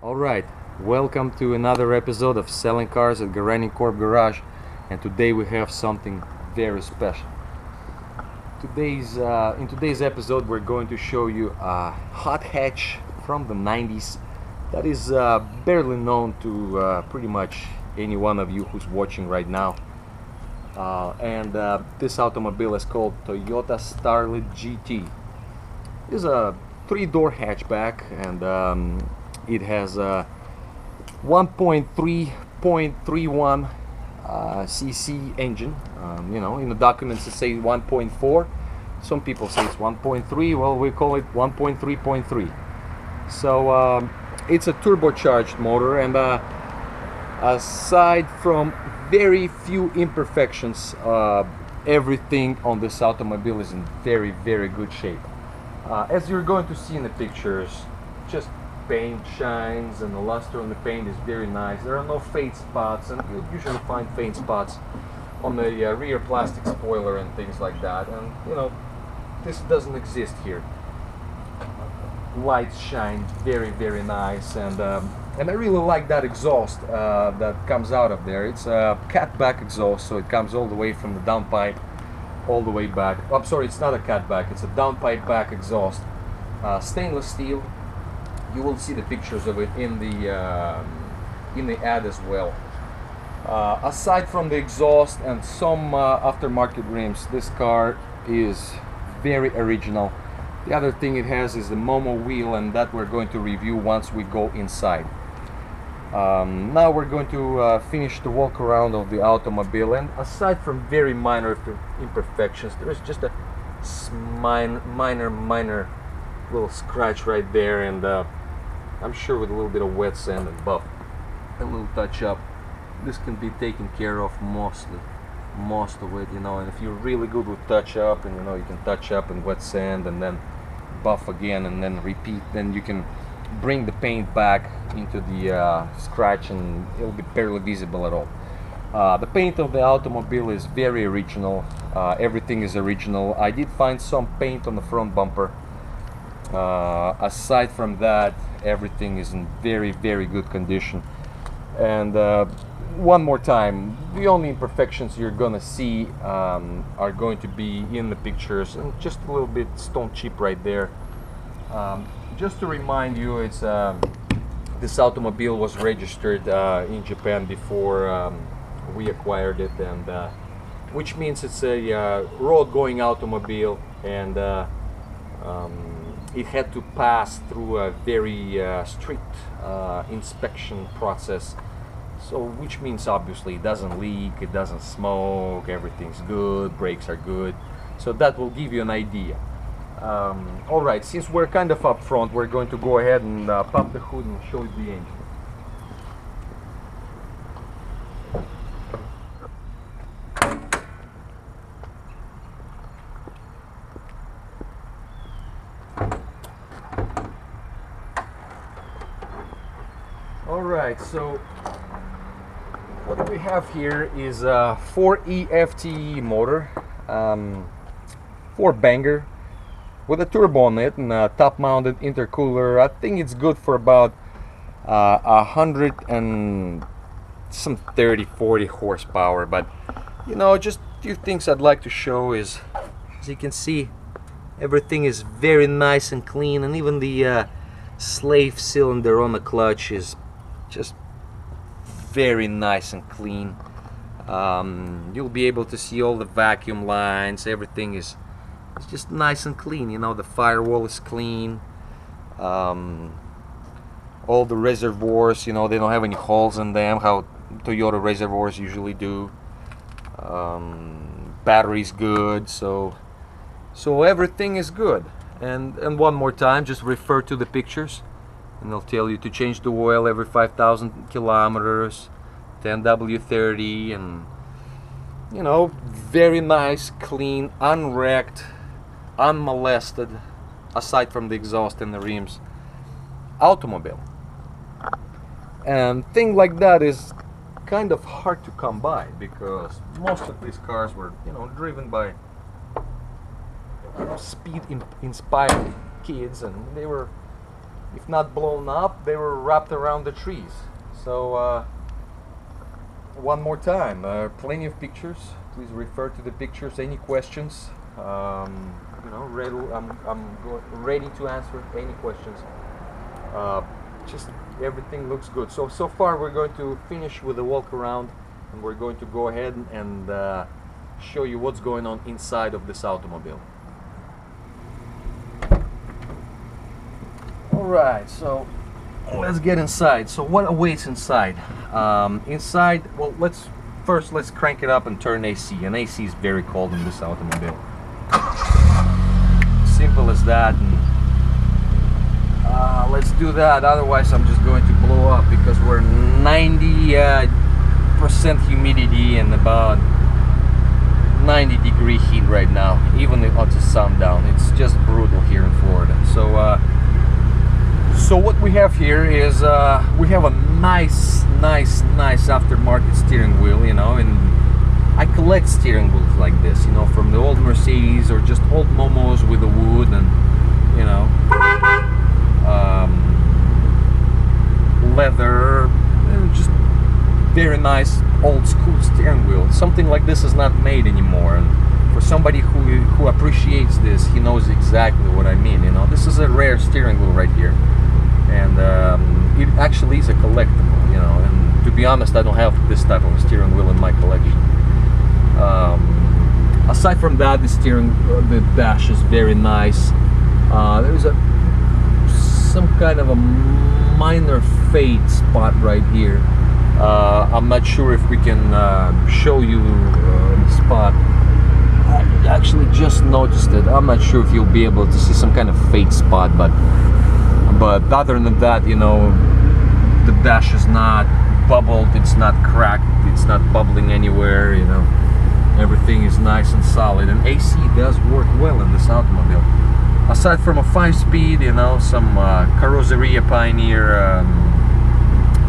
Alright, welcome to another episode of Selling Cars at Garani Corp Garage, and today we have something very special. In today's episode we're going to show you a hot hatch from the 90s that is barely known to pretty much any one of you who's watching right now. This automobile is called Toyota Starlet GT. It is a 3-door hatchback, and it has a 1.3.31 cc engine. In the documents it says 1.4. Some people say it's 1.3. Well, we call it 1.3.3. So it's a turbocharged motor, and aside from very few imperfections, everything on this automobile is in very, very good shape. As you're going to see in the pictures, just paint shines and the luster on the paint is very nice. There are no fade spots, and you usually find fade spots on the rear plastic spoiler and things like that, and this doesn't exist here. Lights shine very, very nice, and I really like that exhaust that comes out of there. It's a catback exhaust, so it comes all the way from the downpipe all the way back. Oh, I'm sorry, it's not a catback, it's a downpipe back exhaust. Stainless steel. You will see the pictures of it in the ad as well. Aside from the exhaust and some aftermarket rims, this car is very original. The other thing it has is the Momo wheel, and that we're going to review once we go inside. Now we're going to finish the walk around of the automobile, and aside from very minor imperfections, there is just a minor little scratch right there, and I'm sure with a little bit of wet sand and buff, a little touch up, this can be taken care of most of it, and if you're really good with touch up, and you can touch up and wet sand and then buff again and then repeat, then you can bring the paint back into the scratch and it'll be barely visible at all. The paint of the automobile is very original. Everything is original. I did find some paint on the front bumper. Aside from that, everything is in very, very good condition. And one more time, the only imperfections you're gonna see are going to be in the pictures, and just a little bit stone chip right there. Just to remind you, it's this automobile was registered in Japan before we acquired it, and which means it's a road-going automobile, and it had to pass through a very strict inspection process. So, which means obviously it doesn't leak, it doesn't smoke, everything's good, brakes are good. So that will give you an idea. Alright, since we're kind of up front, we're going to go ahead and pop the hood and show you the engine. Alright, so what we have here is a 4E motor, 4-banger with a turbo on it and a top-mounted intercooler. I think it's good for about 130-40 horsepower, but just a few things I'd like to show is, as you can see, everything is very nice and clean, and even the slave cylinder on the clutch is just very nice and clean. You'll be able to see all the vacuum lines. Everything is just nice and clean. The firewall is clean. All the reservoirs, they don't have any holes in them, how Toyota reservoirs usually do. Battery's good, so everything is good. And one more time, just refer to the pictures, and they'll tell you to change the oil every 5,000 kilometers, 10W30, and very nice, clean, unwrecked, unmolested, aside from the exhaust and the rims, automobile. And thing like that is kind of hard to come by, because most of these cars were driven by speed inspired kids, and they were if not blown up, they were wrapped around the trees. So one more time, plenty of pictures. Please refer to the pictures. Any questions? You know, I'm ready to answer any questions. Just everything looks good. So far we're going to finish with a walk around, and we're going to go ahead and show you what's going on inside of this automobile. Alright, so let's get inside. So what awaits inside? Inside, well, let's crank it up and turn AC. And AC is very cold in this automobile. Simple as that. And, let's do that, otherwise I'm just going to blow up, because we're 90% humidity and about 90-degree heat right now, even up to sundown. It's just brutal here in Florida. So what we have here is we have a nice aftermarket steering wheel, you know, and I collect steering wheels like this, you know, from the old Mercedes or just old Momos with the wood, and you know, leather, just very nice old school steering wheel. Something like this is not made anymore, and for somebody who appreciates this, he knows exactly what I mean. You know, this is a rare steering wheel right here, and it actually is a collectible, you know. And to be honest, I don't have this type of steering wheel in my collection. Aside from that, the dash is very nice. There's some kind of a minor fade spot right here. I'm not sure if we can show you the spot. I actually just noticed it. I'm not sure if you'll be able to see some kind of fade spot, but other than that, you know, the dash is not bubbled, it's not cracked, it's not bubbling anywhere, you know. Everything is nice and solid, and AC does work well in this automobile. Aside from a 5-speed, you know, some Carrozzeria Pioneer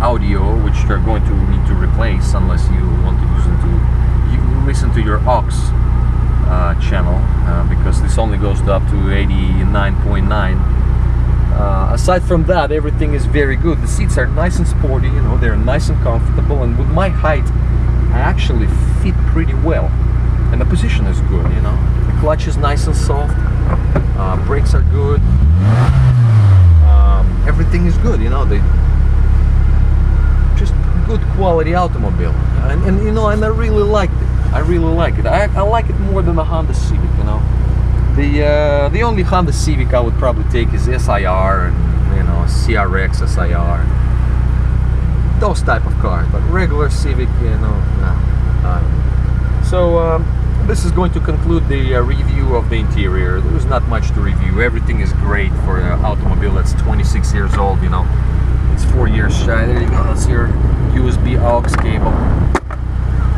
audio, which you're going to need to replace unless you want to listen to your aux channel, because this only goes up to 89.9. Aside from that, everything is very good. The seats are nice and sporty, you know, they're nice and comfortable, and with my height, I actually fit pretty well, and the position is good, you know. The clutch is nice and soft, brakes are good, everything is good, you know. They just good quality automobile, and you know, and I really liked it. I really like it. I like it more than the Honda Civic, you know. The only Honda Civic I would probably take is SIR, and you know, CRX SIR, those type of cars. But regular Civic, you know, nah. So this is going to conclude the review of the interior. There's not much to review. Everything is great for an automobile that's 26 years old, you know. It's 4 years shy. There you go. That's your USB aux cable.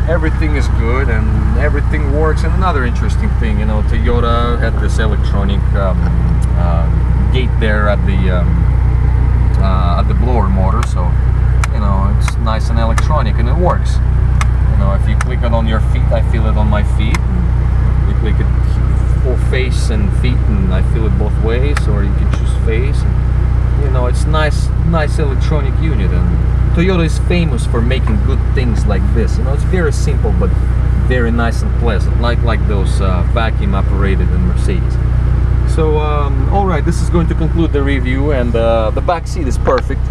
Everything is good and everything works. And another interesting thing, you know, Toyota had this electronic gate there at the blower motor, so you know, it's nice and electronic, and it works. You know, if you click it on your feet, I feel it on my feet. And you click it for face and feet, and I feel it both ways. Or you can choose face. And, you know, it's nice electronic unit. And Toyota is famous for making good things like this. You know, it's very simple but very nice and pleasant, like those vacuum operated in Mercedes. So, all right, this is going to conclude the review, and the back seat is perfect.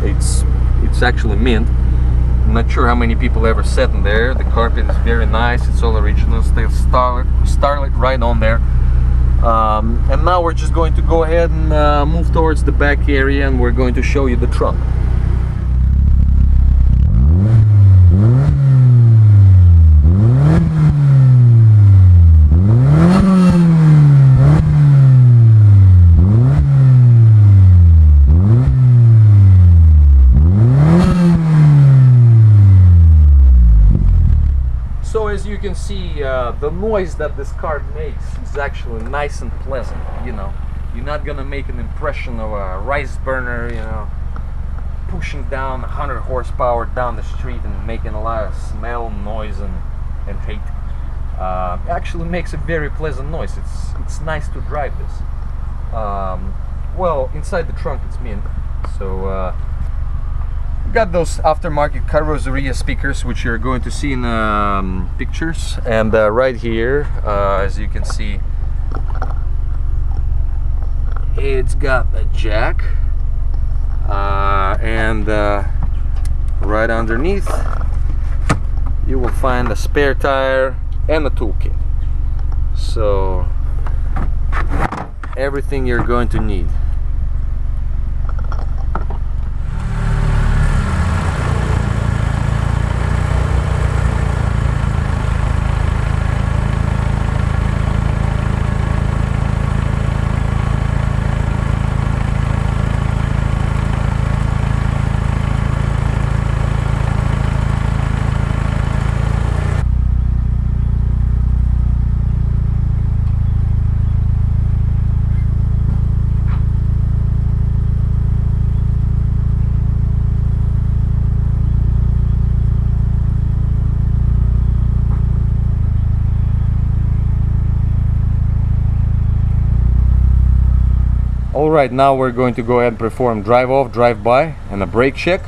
It's actually mint. I'm not sure how many people ever sat in there. The carpet is very nice. It's all original. Still Starlet right on there. And now we're just going to go ahead and move towards the back area, and we're going to show you the trunk. So as you can see, the noise that this car makes is actually nice and pleasant, you know. You're not gonna make an impression of a rice burner, you know, pushing down 100 horsepower down the street and making a lot of smell, noise, and hate. Actually makes a very pleasant noise. It's nice to drive this. well, inside the trunk it's mint. So got those aftermarket Carrozzeria speakers, which you're going to see in pictures. And right here, as you can see, it's got a jack, and right underneath you will find a spare tire and a toolkit. So everything you're going to need. Alright, now we're going to go ahead and perform drive off, drive by, and a brake check.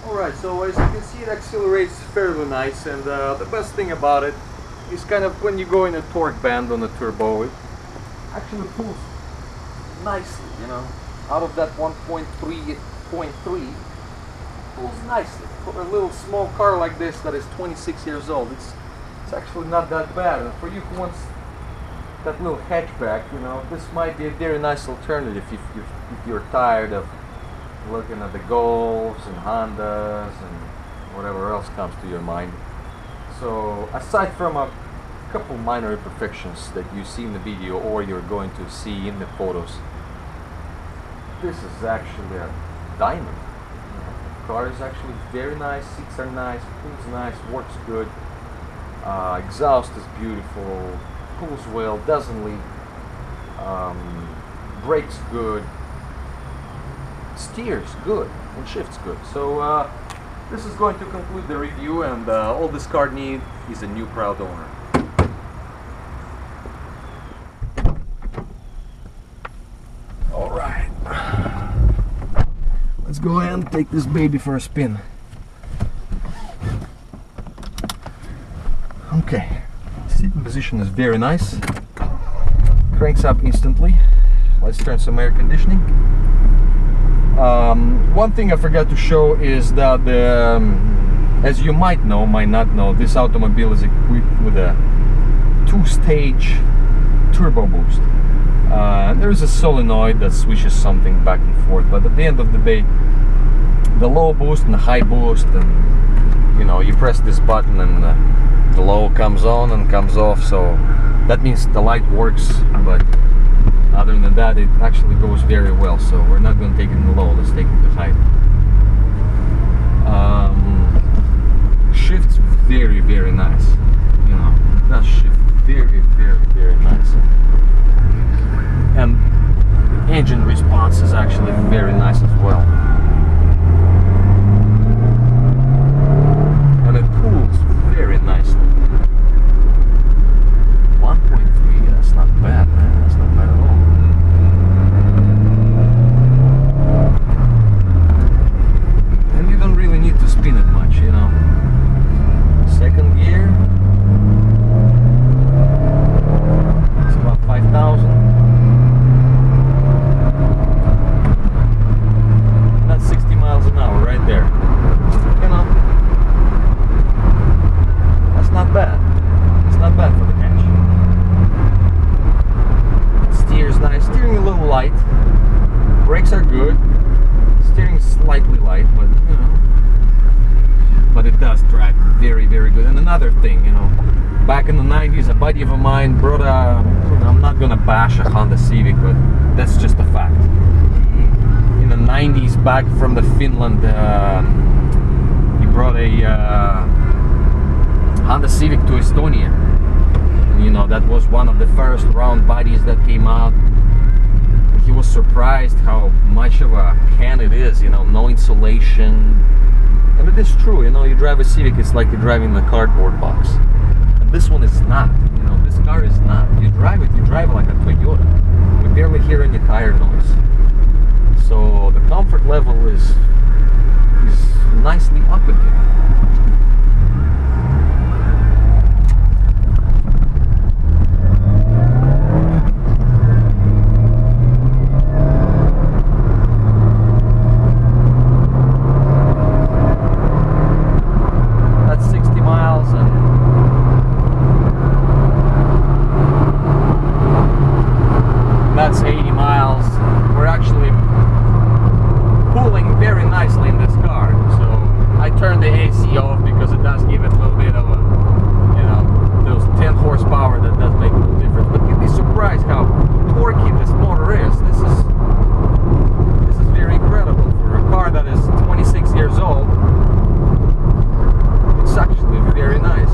Alright, so as you can see, it accelerates fairly nice, and the best thing about it is kind of when you go in a torque band on the turbo, it actually pulls nicely, you know, out of that 1.3 pulls nicely. For a little small car like this that is 26 years old, it's actually not that bad. And for you who wants that little hatchback, you know, this might be a very nice alternative if you're tired of looking at the Golfs and Hondas and whatever else comes to your mind. So aside from a couple minor imperfections that you see in the video or you're going to see in the photos, this is actually a diamond. You know, the car is actually very nice, seats are nice, pulls nice, works good, exhaust is beautiful, pulls well, doesn't leak, brakes good, steers good, and shifts good. So this is going to conclude the review, and all this car needs is a new proud owner. Alright, let's go ahead and take this baby for a spin. Okay, sitting position is very nice, cranks up instantly. Let's turn some air conditioning. One thing I forgot to show is that as you might know, might not know, this automobile is equipped with a 2-stage turbo boost. There is a solenoid that switches something back and forth, but at the end of the day, the low boost and the high boost, and you know, you press this button and the low comes on and comes off, so that means the light works, but other than that, it actually goes very well. So we're not going to take it in the low, let's take it to high. Shifts very, very nice. You know, it does shift very, very, very nice. And engine response is actually very nice as well. And it cools very nicely. 1.3, that's not bad, man. That's not bad at all. but it does drive very, very good. And another thing, you know, back in the 90s, a buddy of mine brought a, I'm not gonna bash a Honda Civic, but that's just a fact. In the 90s, back from the Finland, he brought a Honda Civic to Estonia. You know, that was one of the first round bodies that came out. He was surprised how much of a can it is, you know, no insulation. And it is true, you know, you drive a Civic, it's like you're driving a cardboard box. And this one is not, you know, this car is not. You drive it like a Toyota. You barely hear any tire noise. So the comfort level is nicely up in here. That's 80 miles. We're actually cooling very nicely in this car. So I turned the AC off because it does give it a little bit of a, you know, those 10 horsepower that does make a little difference. But you'd be surprised how torquey this motor is. This is very incredible for a car that is 26 years old. It's actually very nice.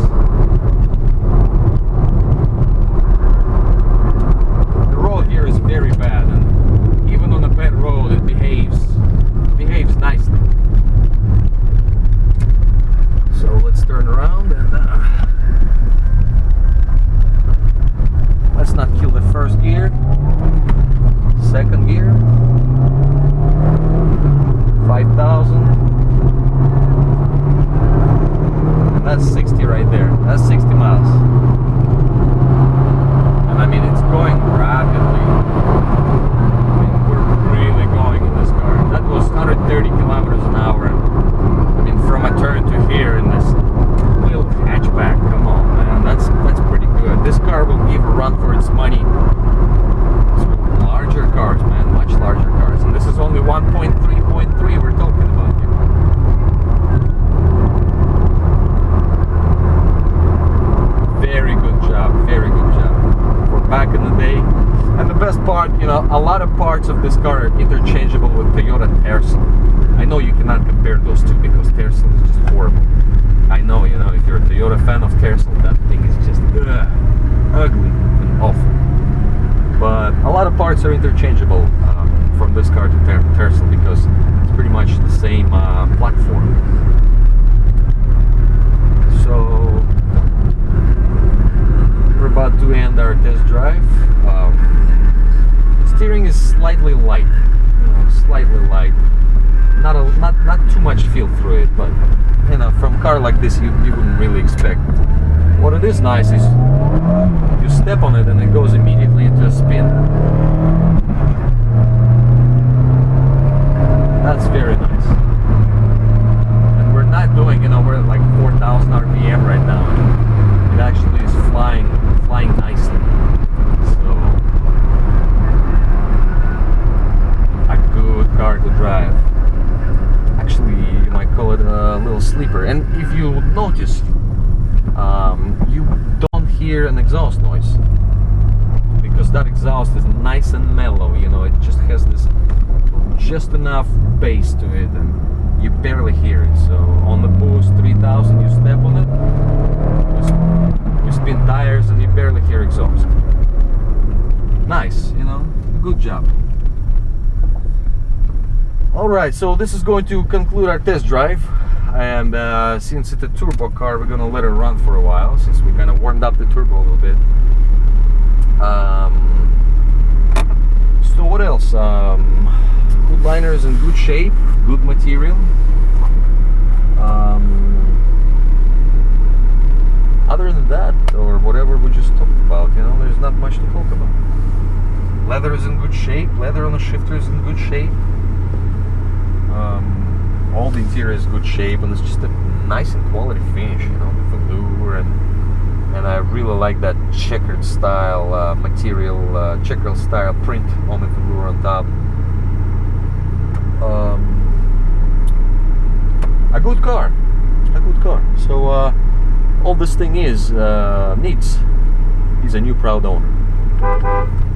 Here is very bad, and even on a bad road it behaves nicely. So let's turn around and let's not kill the first gear. Second gear, 5,000, and that's 60 right there. That's 60 miles. I mean, it's going rapidly. I mean, we're really going in this car. That was 130 kilometers an hour. I mean, from a turn to here in this little hatchback. Come on, man, that's pretty good. This car will give a run for its money. It's larger cars, man, much larger cars. And this is only 1.3.3 we're talking about here. Very good job, very good job. Back in the day. And the best part, you know, a lot of parts of this car are interchangeable with Toyota Tercel. I know you cannot compare those two because Tercel is just horrible. I know, you know, if you're a Toyota fan of Tercel, that thing is just ugly and awful. But a lot of parts are interchangeable from this car to Tercel because it's pretty much the same platform. So we're about to end our test drive. Steering is slightly light, you know, slightly light. Not too much feel through it, but you know, from a car like this, you wouldn't really expect. What it is nice is you step on it and it goes immediately into a spin. That's very nice. And we're not doing, you know, we're at like 4,000 RPM right now. It actually is flying nicely. So a good car to drive. Actually, you might call it a little sleeper. And if you notice, you don't hear an exhaust noise because that exhaust is nice and mellow. You know, it just has this just enough bass to it, and you barely hear it. So on the boost 3000, you step on it. You spin tires and you barely hear exhaust. Nice, you know, good job. Alright, so this is going to conclude our test drive. And since it's a turbo car, we're going to let it run for a while, since we kind of warmed up the turbo a little bit. So what else? Hood liner is in good shape, good material. Other than that, or whatever we just talked about, you know, there's not much to talk about. Leather is in good shape. Leather on the shifter is in good shape. All the interior is good shape, and it's just a nice and quality finish, you know, the velour, and I really like that checkered style material, checkered style print on the velour on top. A good car. good car. So all this thing needs is a new proud owner.